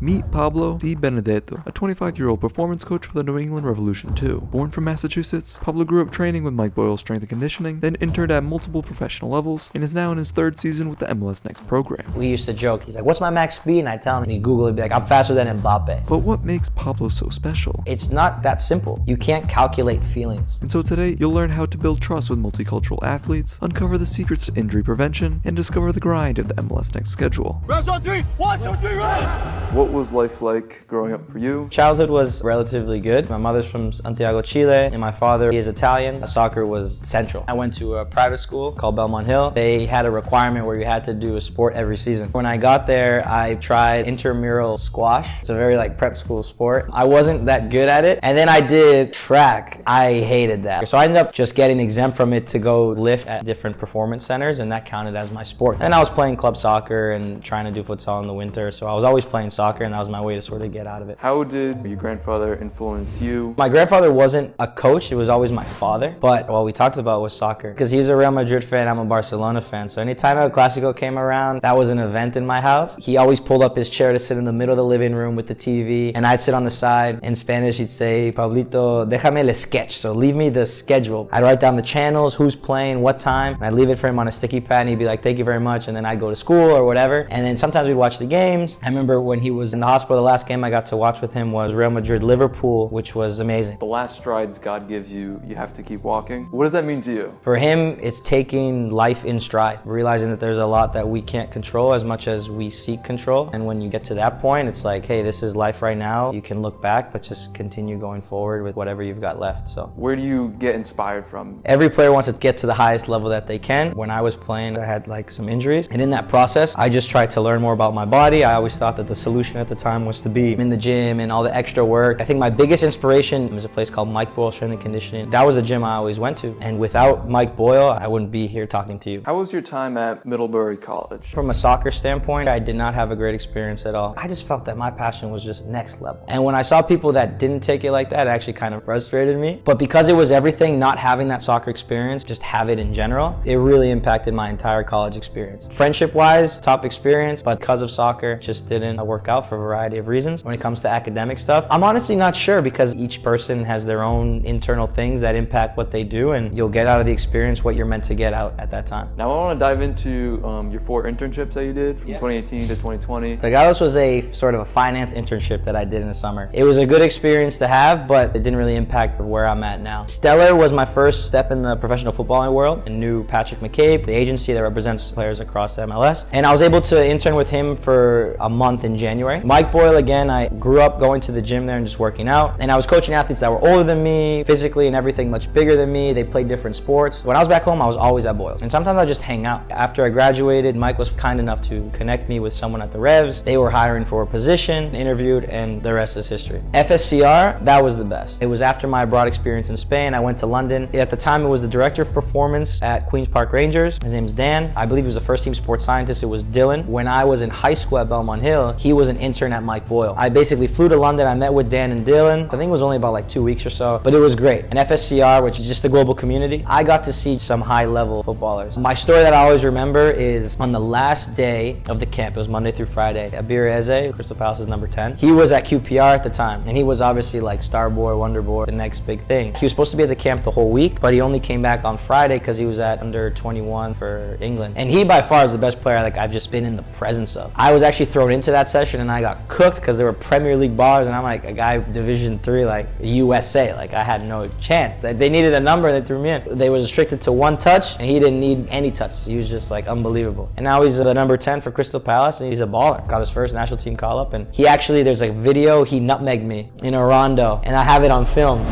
Meet Pablo Di Benedetto, a 25-year-old performance coach for the New England Revolution II. Born from Massachusetts, Pablo grew up training with Mike Boyle's strength and conditioning, then interned at multiple professional levels, and is now in his third season with the MLS Next program. We used to joke, he's like, what's my max speed? And I tell him, and he Google it, be like, I'm faster than Mbappe. But what makes Pablo so special? It's not that simple. You can't calculate feelings. And so today, you'll learn how to build trust with multicultural athletes, uncover the secrets to injury prevention, and discover the grind of the MLS Next Schedule. Rest on three! 1, 2, 3, rest! What was life like growing up for you? Childhood was relatively good. My mother's from Santiago, Chile, and my father, he is Italian. Soccer was central. I went to a private school called Belmont Hill. They had a requirement where you had to do a sport every season. When I got there, I tried intramural squash. It's a very prep school sport. I wasn't that good at it. And then I did track. I hated that. So I ended up just getting exempt from it to go lift at different performance centers, and that counted as my sport. And I was playing club soccer and trying to do futsal in the winter. So I was always playing soccer, and that was my way to sort of get out of it. How did your grandfather influence you? My grandfather wasn't a coach, it was always my father. But what we talked about was soccer. Because he's a Real Madrid fan, I'm a Barcelona fan. So anytime El Clasico came around, that was an event in my house. He always pulled up his chair to sit in the middle of the living room with the TV, and I'd sit on the side. In Spanish, he'd say, Pablito, déjame el sketch. So leave me the schedule. I'd write down the channels, who's playing, what time, and I'd leave it for him on a sticky pad, and he'd be like, thank you very much. And then I'd go to school or whatever. And then sometimes we'd watch the games. I remember when he was in the hospital, the last game I got to watch with him was Real Madrid-Liverpool, which was amazing. The last strides God gives you, you have to keep walking. What does that mean to you? For him, it's taking life in stride, realizing that there's a lot that we can't control as much as we seek control. And when you get to that point, it's like, hey, this is life right now. You can look back, but just continue going forward with whatever you've got left. So where do you get inspired from? Every player wants to get to the highest level that they can. When I was playing, I had some injuries. And in that process, I just tried to learn more about my body. I always thought that the solution at the time was to be in the gym and all the extra work. I think my biggest inspiration was a place called Mike Boyle Strength and Conditioning. That was a gym I always went to. And without Mike Boyle, I wouldn't be here talking to you. How was your time at Middlebury College? From a soccer standpoint, I did not have a great experience at all. I just felt that my passion was just next level. And when I saw people that didn't take it like that, it actually kind of frustrated me. But because it was everything, not having that soccer experience, just have it in general, it really impacted my entire college experience. Friendship-wise, top experience, but because of soccer, just didn't work out for a variety of reasons. When it comes to academic stuff, I'm honestly not sure, because each person has their own internal things that impact what they do, and you'll get out of the experience what you're meant to get out at that time. Now I want to dive into your 4 internships that you did from 2018 to 2020. Tagalos was a sort of a finance internship that I did in the summer. It was a good experience to have, but it didn't really impact where I'm at now. Stellar was my first step in the professional footballing world. I knew Patrick McCabe, the agency that represents players across the MLS, and I was able to intern with him for a month in January. Mike Boyle, again, I grew up going to the gym there and just working out, and I was coaching athletes that were older than me, physically and everything, much bigger than me. They played different sports. When I was back home, I was always at Boyle, and sometimes I just hang out. After I graduated, Mike was kind enough to connect me with someone at the Revs. They were hiring for a position, interviewed, and the rest is history. FSCR, that was the best. It was after my abroad experience in Spain. I went to London. At the time, it was the director of performance at Queen's Park Rangers. His name is Dan. I believe he was the first team sports scientist. It was Dylan. When I was in high school at Belmont Hill, he was an intern at Mike Boyle. I basically flew to London. I met with Dan and Dylan. I think it was only about 2 weeks or so, but it was great. And FSCR, which is just the global community, I got to see some high-level footballers. My story that I always remember is on the last day of the camp. It was Monday through Friday. Eberechi Eze, Crystal Palace's number 10. He was at QPR at the time, and he was obviously star boy, wonder boy, the next big thing. He was supposed to be at the camp the whole week, but he only came back on Friday because he was at under 21 for England. And he by far is the best player I've just been in the presence of. I was actually thrown into that session, and I got cooked because there were Premier League ballers, and I'm a guy Division 3, USA. I had no chance. They needed a number, and they threw me in. They was restricted to 1 touch, and he didn't need any touches. He was just unbelievable. And now he's the number 10 for Crystal Palace, and he's a baller. Got his first national team call-up, and he actually, there's a video, he nutmegged me in a rondo, and I have it on film.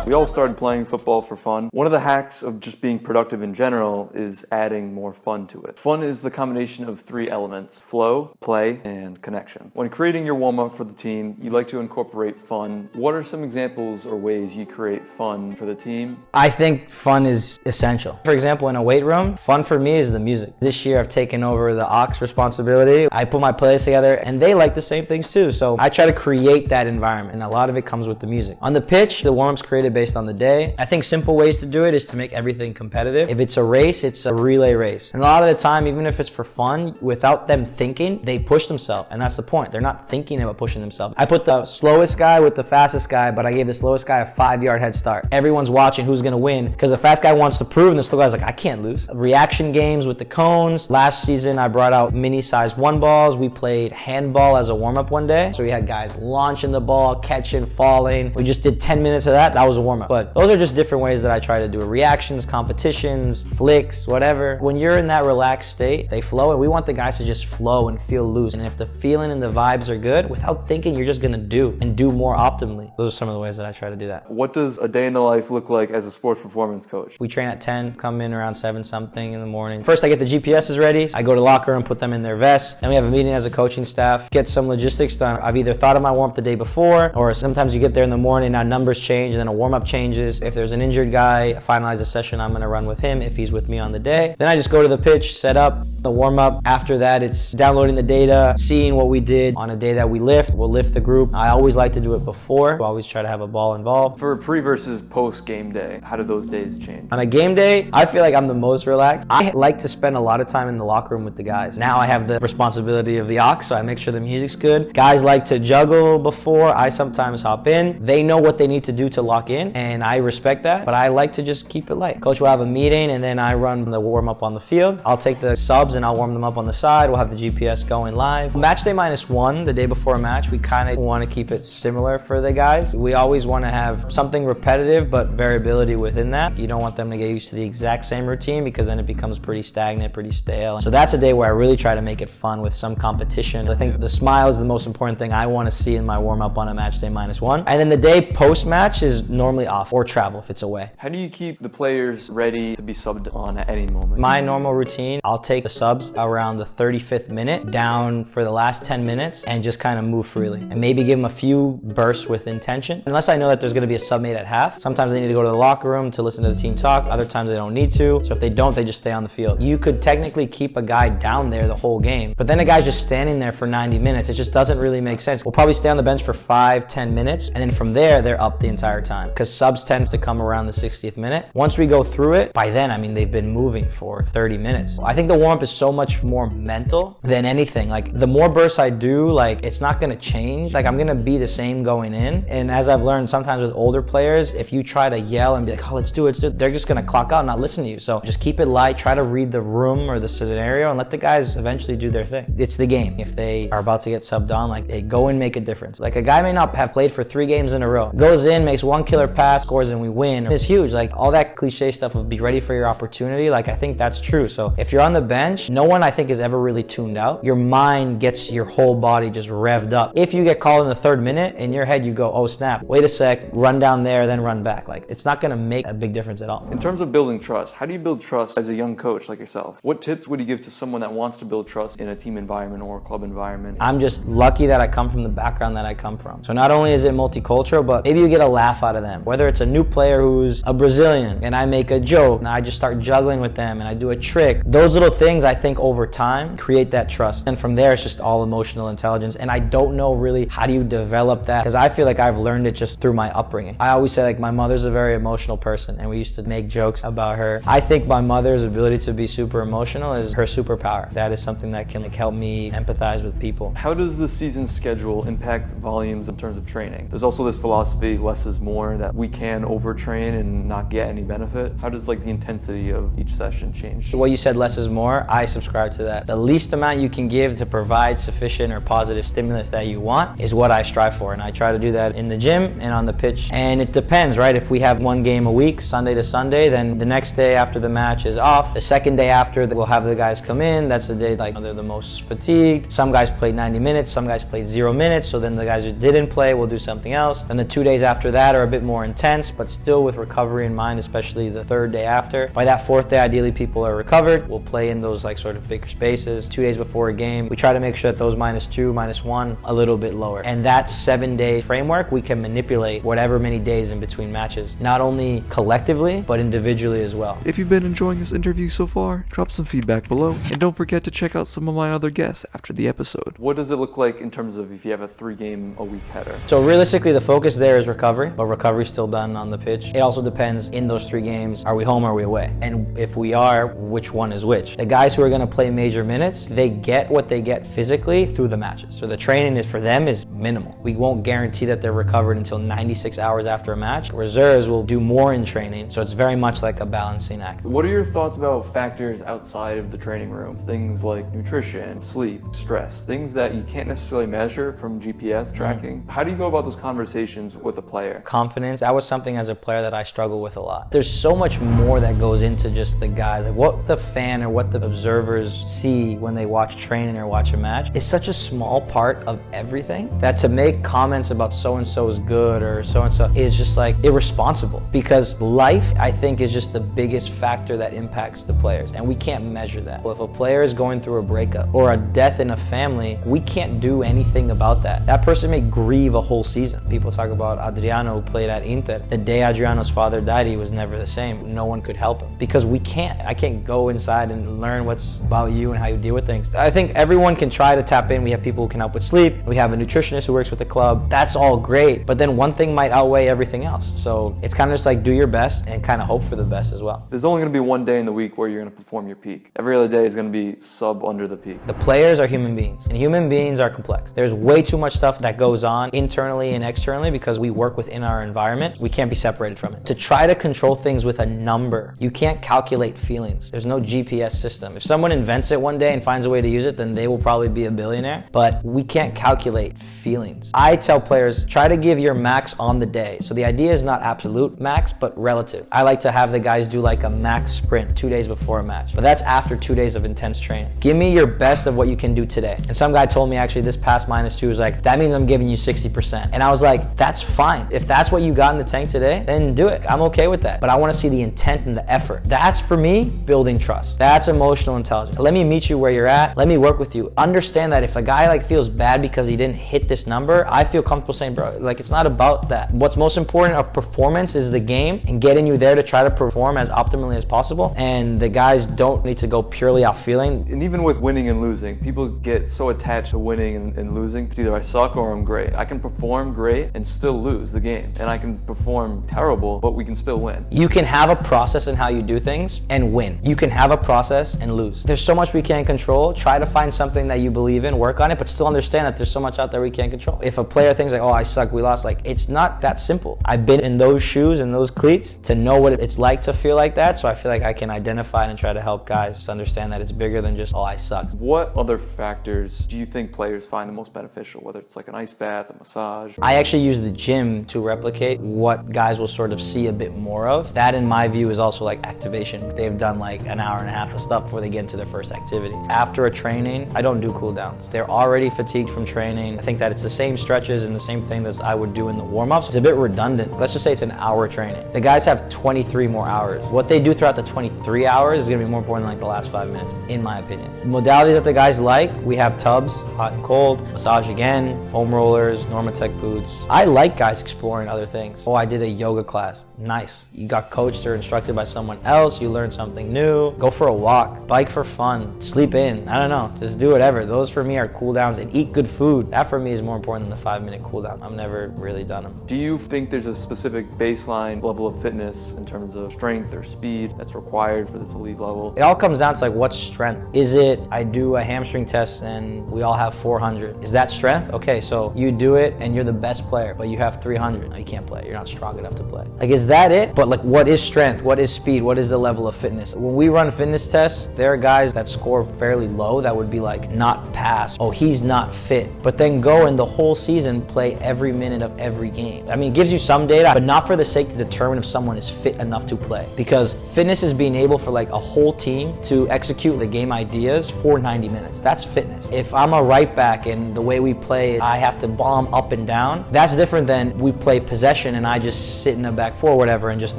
We all started playing football for fun. One of the hacks of just being productive in general is adding more fun to it. Fun is the combination of 3 elements: flow, play, and connection. When creating your warm-up for the team, you like to incorporate fun. What are some examples or ways you create fun for the team? I think fun is essential. For example, in a weight room, fun for me is the music. This year I've taken over the aux responsibility. I put my playlist together, and they like the same things too. So I try to create that environment, and a lot of it comes with the music. On the pitch, the warm-ups created based on the day. I think simple ways to do it is to make everything competitive. If it's a race, it's a relay race. And a lot of the time, even if it's for fun, without them thinking, they push themselves. And that's the point. They're not thinking about pushing themselves. I put the slowest guy with the fastest guy, but I gave the slowest guy a 5-yard head start. Everyone's watching who's gonna win because the fast guy wants to prove and the slow guy's like, I can't lose. Reaction games with the cones. Last season, I brought out mini-sized 1-balls. We played handball as a warm-up one day. So we had guys launching the ball, catching, falling. We just did 10 minutes of that. That was a warm-up. But those are just different ways that I try to do it. Reactions, competitions, flicks, whatever. When you're in that relaxed state, they flow, and we want the guys to just flow and feel loose. And if the feeling and the vibes are good, without thinking, you're just gonna do and do more optimally. Those are some of the ways that I try to do that. What does a day in the life look like as a sports performance coach? We train at 10, come in around 7 something in the morning. First, I get the GPSs ready. I go to the locker room, put them in their vests. Then we have a meeting as a coaching staff, get some logistics done. I've either thought of my warm-up the day before, or sometimes you get there in the morning, now numbers change, and then a warm-up changes. If there's an injured guy, I finalize a session I'm gonna run with him if he's with me on the day. Then I just go to the pitch, set up the warm-up. After that, it's downloading the data, seeing what we did on a day that we lift. We'll lift the group. I always like to do it before. I always try to have a ball involved. For pre versus post game day, how do those days change? On a game day, I feel like I'm the most relaxed. I like to spend a lot of time in the locker room with the guys. Now I have the responsibility of the aux, so I make sure the music's good. Guys like to juggle before. I sometimes hop in. They know what they need to do to lock in, and I respect that, but I like to just keep it light. Coach will have a meeting, and then I run the warm-up on the field. I'll take the subs and I'll warm them up on the side. We'll have the GPS going live. Match day -1, the day before a match, we kind of want to keep it similar for the guys. We always want to have something repetitive, but variability within that. You don't want them to get used to the exact same routine because then it becomes pretty stagnant, pretty stale. So that's a day where I really try to make it fun with some competition. I think the smile is the most important thing I want to see in my warm-up on a match day -1. And then the day post-match is normally off or travel if it's away. How do you keep the players ready to be subbed on at any moment? My normal routine, I'll take the subs around the 35th minute down for the last 10 minutes and just kind of move freely and maybe give them a few bursts with intention. Unless I know that there's going to be a sub mate at half. Sometimes they need to go to the locker room to listen to the team talk. Other times they don't need to. So if they don't, they just stay on the field. You could technically keep a guy down there the whole game, but then a guy's just standing there for 90 minutes. It just doesn't really make sense. We'll probably stay on the bench for 5-10 minutes, and then from there, they're up the entire time because subs tends to come around the 60th minute. Once we go through it, by then, I mean, they've been moving for 30 minutes. I think the warm-up is so much more mental than anything. Like, the more bursts I do, like, it's not gonna change. Like, I'm gonna be the same going in. And as I've learned sometimes with older players, if you try to yell and be like, oh, let's do it, they're just gonna clock out and not listen to you. So just keep it light, try to read the room or the scenario and let the guys eventually do their thing. It's the game. If they are about to get subbed on, like, hey, go and make a difference. Like, a guy may not have played for 3 games in a row, goes in, makes 1 killer pass, scores, and we win. It's huge. Like, all that cliche stuff of be ready for your opportunity, like, I think that's true. So if you're on the bench, no one I think is ever really tuned out. Your mind gets your whole body just revved up. If you get called in the 3rd minute, in your head you go, oh snap, wait a sec, run down there, then run back. Like, it's not gonna make a big difference at all. In terms of building trust, how do you build trust as a young coach like yourself? What tips would you give to someone that wants to build trust in a team environment or a club environment? I'm just lucky that I come from the background that I come from. So not only is it multicultural, but maybe you get a laugh out of them. Whether it's a new player who's a Brazilian and I make a joke and I just start juggling with them and I do a trick. Those little things I think over time create that trust. And from there it's just all emotional intelligence. And I don't know really how do you develop that because I feel like I've learned it just through my upbringing. I always say like my mother's a very emotional person and we used to make jokes about her. I think my mother's ability to be super emotional is her superpower. That is something that can help me empathize with people. How does the season schedule impact volumes in terms of training? There's also this philosophy, less is more, that we can overtrain and not get any benefit. How does like the intensity of each session change? What you said, less is more, I subscribe to that. The least amount you can give to provide sufficient or positive stimulus that you want is what I strive for. And I try to do that in the gym and on the pitch. And it depends, right? If we have 1 game a week, Sunday to Sunday, then the next day after the match is off. The second day after, we'll have the guys come in. That's the day like they're the most fatigued. Some guys played 90 minutes, some guys played 0 minutes. So then the guys who didn't play will do something else. And the 2 days after that are a bit more intense, but still with recovery in mind, especially the 3rd day after. By that 4th day, ideally people are recovered. We'll play in those like sort of bigger spaces. 2 days before a game, we try to make sure that those -2, -1, a little bit lower. And that 7-day framework, we can manipulate whatever many days in between matches, not only collectively, but individually as well. If you've been enjoying this interview so far, drop some feedback below, and don't forget to check out some of my other guests after the episode. What does it look like in terms of if you have a 3-game-a-week header? So realistically, the focus there is recovery, but recovery recovery's still done on the pitch. It also depends in those 3 games, are we home or are we away? And if we are, which one is which? The guys who are gonna play major minutes, they get what they get physically through the matches. So the training is for them is minimal. We won't guarantee that they're recovered until 96 hours after a match. Reserves will do more in training, so it's very much like a balancing act. What are your thoughts about factors outside of the training room? Things like nutrition, sleep, stress, things that you can't necessarily measure from GPS tracking. How do you go about those conversations with a player? Confidence, that was something as a player that I struggle with a lot. There's so much more that goes into just the guys, like what the fan or what the observers see when they watch training or watch a match is such a small part of everything that to make comments about so-and-so is good or so-and-so is just like irresponsible, because life, I think, is just the biggest factor that impacts the players, and we can't measure that. Well, if a player is going through a breakup or a death in a family, we can't do anything about that. That person may grieve a whole season. People talk about Adriano, who played at Inter. The day Adriano's father died, he was never the same. No one could help him because we can't. I can't go inside and learn what's about you and how you deal with things. I think everyone can try to tap in. We have people who can help with sleep. We have a nutritionist who works with the club. That's all great, but then one thing might outweigh everything else. So it's kind of just like do your best and kind of hope for the best as well. There's only going to be one day in the week where you're going to perform your peak. Every other day is going to be sub under the peak. The players are human beings, and human beings are complex. There's way too much stuff that goes on internally and externally because we work within our environment. We can't be separated from it. To try to control things with a number, you can't calculate feelings. There's no GPS system. If someone invents it one day and finds a way to use it, then they will probably be a billionaire, but we can't calculate feelings. I tell players, try to give your max on the day. So the idea is not absolute max, but relative. I like to have the guys do like a max sprint 2 days before a match, but that's after 2 days of intense training. Give me your best of what you can do today. And some guy told me actually this past -2 was like, that means I'm giving you 60%. And I was like, that's fine. If that's what you got in the tank today, then do it. I'm okay with that. But I want to see the intent and the effort. That's for me, building trust. That's emotional intelligence. Let me meet you where you're at. Let me work with you. Understand that if a guy like feels bad because he didn't hit this number, I feel comfortable saying, bro, like it's not about that. What's most important of performance is the game and getting you there to try to perform as optimally as possible. And the guys don't need to go purely off feeling. And even with winning and losing, people get so attached to winning and losing. It's either I suck or I'm great. I can perform great and still lose the game. And I can perform terrible, but we can still win. You can have a process in how you do things and win. You can have a process and lose. There's so much we can't control. Try to find something that you believe in, work on it, but still understand that there's so much out there we can't control. If a player thinks like, oh, I suck, we lost, like it's not that simple. I've been in those shoes and those cleats to know what it's like to feel like that. So I feel like I can identify it and try to help guys to understand that it's bigger than just, oh, I suck. What other factors do you think players find the most beneficial, whether it's like an ice bath, a massage? I actually use the gym to replicate what guys will sort of see a bit more of. That in my view is also like activation. They've done like an hour and a half of stuff before they get into their first activity. After a training, I don't do cool downs. They're already fatigued from training. I think that it's the same stretches and the same thing that I would do in the warm-ups. It's a bit redundant. Let's just say it's an hour training. The guys have 23 more hours. What they do throughout the 23 hours is gonna be more important than like the last 5 minutes, in my opinion. Modalities that the guys like, we have tubs, hot and cold, massage again, foam rollers, Normatec boots. I like guys exploring other things. Oh, I did a yoga class. Nice. You got coached or instructed by someone else, you learned something new. Go for a walk, bike for fun, sleep in, I don't know, just do whatever. Those for me are cool downs, and eat good food. That for me is more important than the 5-minute cool down. I've never really done them. Do you think there's a specific baseline level of fitness in terms of strength or speed that's required for this elite level? It all comes down to like what's strength. Is it, I do a hamstring test and we all have 400. Is that strength? Okay, so you do it and you're the best player, but you have 300. No, you can't play. You're not strong enough to play. Like, is that it? But like, what is strength? What is speed? What is the level of fitness? When we run fitness tests, there are guys that score fairly low that would be like not pass. Oh, he's not fit. But then go and the whole season play every minute of every game. I mean, it gives you some data, but not for the sake to determine if someone is fit enough to play. Because fitness is being able for like a whole team to execute the game ideas for 90 minutes. That's fitness. If I'm a right back and the way we play, I have to bomb up and down, that's different than we play possession and I just sit in the back four or whatever and just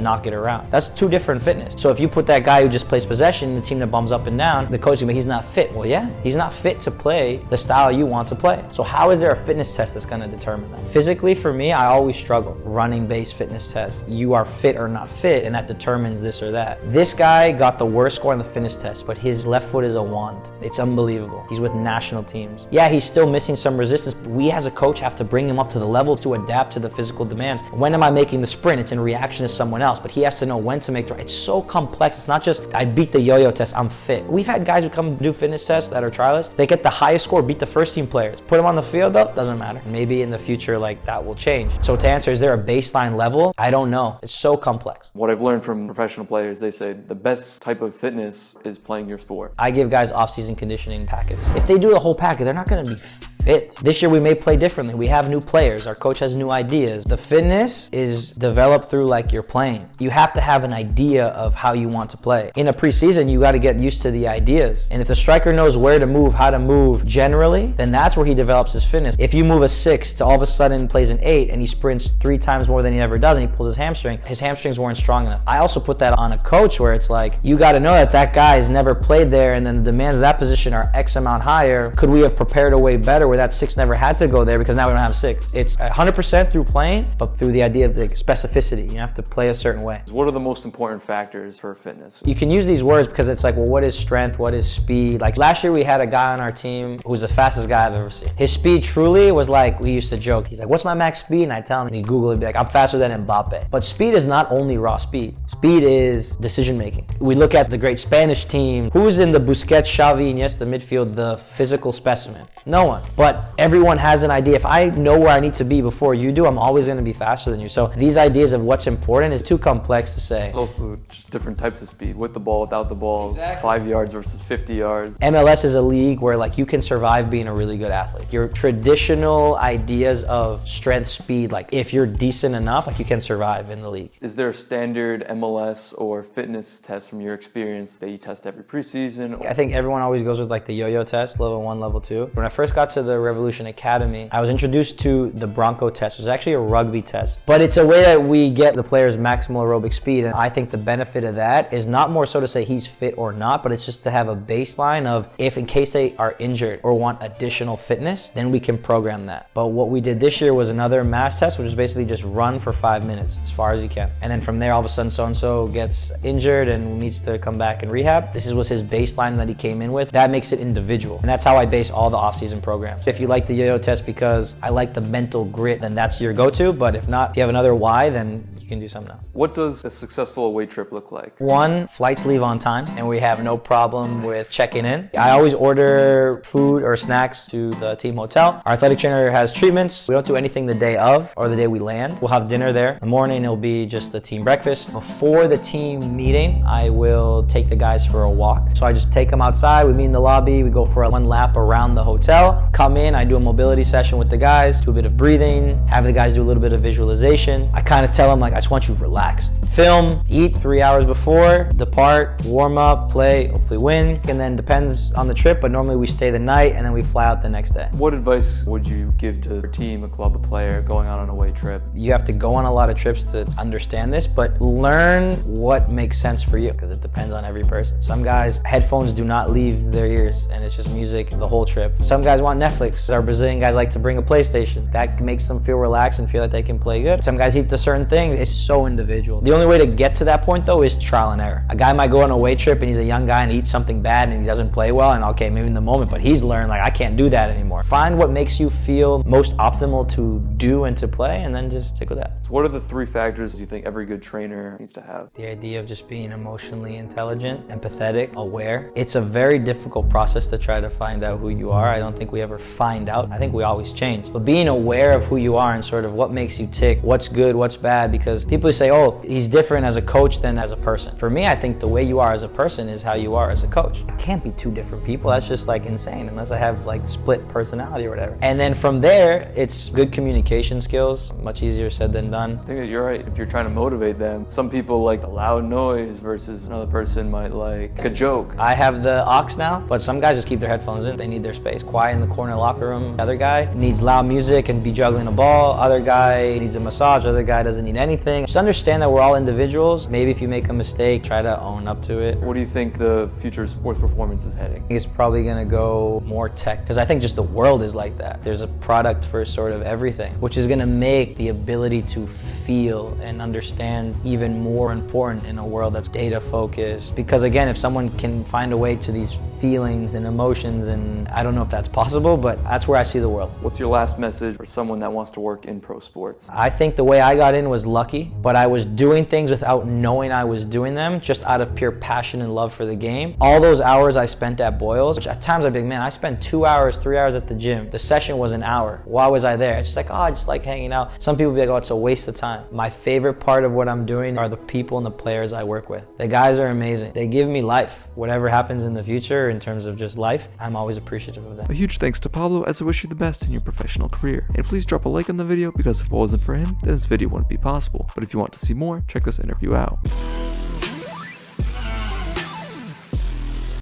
knock it around. That's two different fitness. So if you put that guy who just plays possession, the team that bombs up and down, the coach is going to be, he's not fit. Well, yeah, he's not fit to play the style you want to play. So how is there a fitness test that's gonna determine that. Physically, for me, I always struggle. Running-based fitness tests. You are fit or not fit, and that determines this or that. This guy got the worst score on the fitness test, but his left foot is a wand. It's unbelievable. He's with national teams. Yeah, he's still missing some resistance, but we as a coach have to bring him up to the level to adapt to the physical demands. When am I making the sprint? It's in reaction to someone else, but he has to know when to make the, it's so complex. It's not just, I beat the yo-yo test, I'm fit. We've had guys who come do fitness tests that are trialists, they get the highest score, beat the first team players. Put them on the field though, doesn't matter. Maybe in the future, like, that will change. So to answer, is there a baseline level? I don't know. It's so complex. What I've learned from professional players, they say the best type of fitness is playing your sport. I give guys off-season conditioning packets. If they do the whole packet, they're not gonna be fit. This year we may play differently. We have new players. Our coach has new ideas. The fitness is developed through like you're playing. You have to have an idea of how you want to play. In a preseason, you got to get used to the ideas. And if the striker knows where to move, how to move generally, then that's where he develops his fitness. If you move a 6 to all of a sudden plays an 8 and he sprints 3 times more than he ever does and he pulls his hamstrings weren't strong enough. I also put that on a coach where it's like, you got to know that that guy has never played there and then the demands of that position are X amount higher. Could we have prepared a way better where that 6 never had to go there because now we don't have 6? It's 100% through playing, but through the idea of the specificity. You have to play a certain way. What are the most important factors for fitness? You can use these words because it's like, well, what is strength? What is speed? Like last year we had a guy on our team who was the fastest guy I've ever seen. His speed truly was like, we used to joke. He's like, what's my max speed? And I tell him, and he'd Google it, he'd be like, I'm faster than Mbappe. But speed is not only raw speed. Speed is decision making. We look at the great Spanish team. Who's in the Busquets, Xavi, Iniesta midfield, the physical specimen? No one. But everyone has an idea. If I know where I need to be before you do, I'm always going to be faster than you. So these ideas of what's important is too complex to say. It's also just different types of speed, with the ball, without the ball, Exactly. 5 yards versus 50 yards. MLS is a league where like you can survive being a really good athlete. Your traditional ideas of strength, speed, like if you're decent enough, like you can survive in the league. Is there a standard MLS or fitness test from your experience that you test every preseason? I think everyone always goes with like the yo-yo test, level 1, level 2. When I first got to the Revolution Academy, I was introduced to the Bronco test, which is actually a rugby test. But it's a way that we get the player's maximal aerobic speed. And I think the benefit of that is not more so to say he's fit or not, but it's just to have a baseline of if in case they are injured or want additional fitness, then we can program that. But what we did this year was another mass test, which is basically just run for 5 minutes as far as you can. And then from there, all of a sudden, so-and-so gets injured and needs to come back and rehab. This was his baseline that he came in with. That makes it individual. And that's how I base all the off-season programs. If you like the yo-yo test because I like the mental grit, then that's your go-to. But if not, if you have another why, then you can do something else. What does a successful away trip look like? 1, flights leave on time and we have no problem with checking in. I always order food or snacks to the team hotel. Our athletic trainer has treatments. We don't do anything the day of or the day we land. We'll have dinner there. In the morning, it'll be just the team breakfast. Before the team meeting, I will take the guys for a walk. So I just take them outside. We meet in the lobby. We go for a 1 lap around the hotel. Come in, I do a mobility session with the guys, do a bit of breathing, have the guys do a little bit of visualization. I kind of tell them like, I just want you relaxed. Film, eat 3 hours before, depart, warm up, play, hopefully win. And then depends on the trip, but normally we stay the night and then we fly out the next day. What advice would you give to a team, a club, a player going on an away trip? You have to go on a lot of trips to understand this, but learn what makes sense for you because it depends on every person. Some guys, headphones do not leave their ears and it's just music the whole trip. Some guys want Netflix. Our Brazilian guys like to bring a PlayStation. That makes them feel relaxed and feel like they can play good. Some guys eat the certain things. It's so individual. The only way to get to that point though is trial and error. A guy might go on a away trip and he's a young guy and eats something bad and he doesn't play well and okay, maybe in the moment, but he's learned like I can't do that anymore. Find what makes you feel most optimal to do and to play and then just stick with that. So what are the 3 factors you think every good trainer needs to have? The idea of just being emotionally intelligent, empathetic, aware. It's a very difficult process to try to find out who you are. I don't think we ever find out. I think we always change. But being aware of who you are and sort of what makes you tick, what's good, what's bad, because people say, oh, he's different as a coach than as a person. For me, I think the way you are as a person is how you are as a coach. I can't be 2 different people. That's just like insane unless I have like split personality or whatever. And then from there, it's good communication skills. Much easier said than done. I think that you're right. If you're trying to motivate them, some people like the loud noise versus another person might like a joke. I have the aux now, but some guys just keep their headphones in. They need their space. Quiet in the corner locker room. Other guy needs loud music and be juggling a ball. Other guy needs a massage. Other guy doesn't need anything. everything. Just understand that we're all individuals. Maybe if you make a mistake, try to own up to it. Where do you think the future of sports performance is heading? It's probably gonna go more tech, because I think just the world is like that. There's a product for sort of everything, which is gonna make the ability to feel and understand even more important in a world that's data focused. Because again, if someone can find a way to these feelings and emotions, and I don't know if that's possible, but that's where I see the world. What's your last message for someone that wants to work in pro sports? I think the way I got in was lucky, but I was doing things without knowing I was doing them, just out of pure passion and love for the game. All those hours I spent at Boyles, which at times I'd be like, man, I spent 2 hours, 3 hours at the gym. The session was an hour. Why was I there? It's just like, oh, I just like hanging out. Some people be like, oh, it's a waste of time. My favorite part of what I'm doing are the people and the players I work with. The guys are amazing. They give me life. Whatever happens in the future in terms of just life, I'm always appreciative of that. A huge thanks to Pablo, as I wish you the best in your professional career. And please drop a like on the video, because if it wasn't for him, then this video wouldn't be possible. But if you want to see more, check this interview out.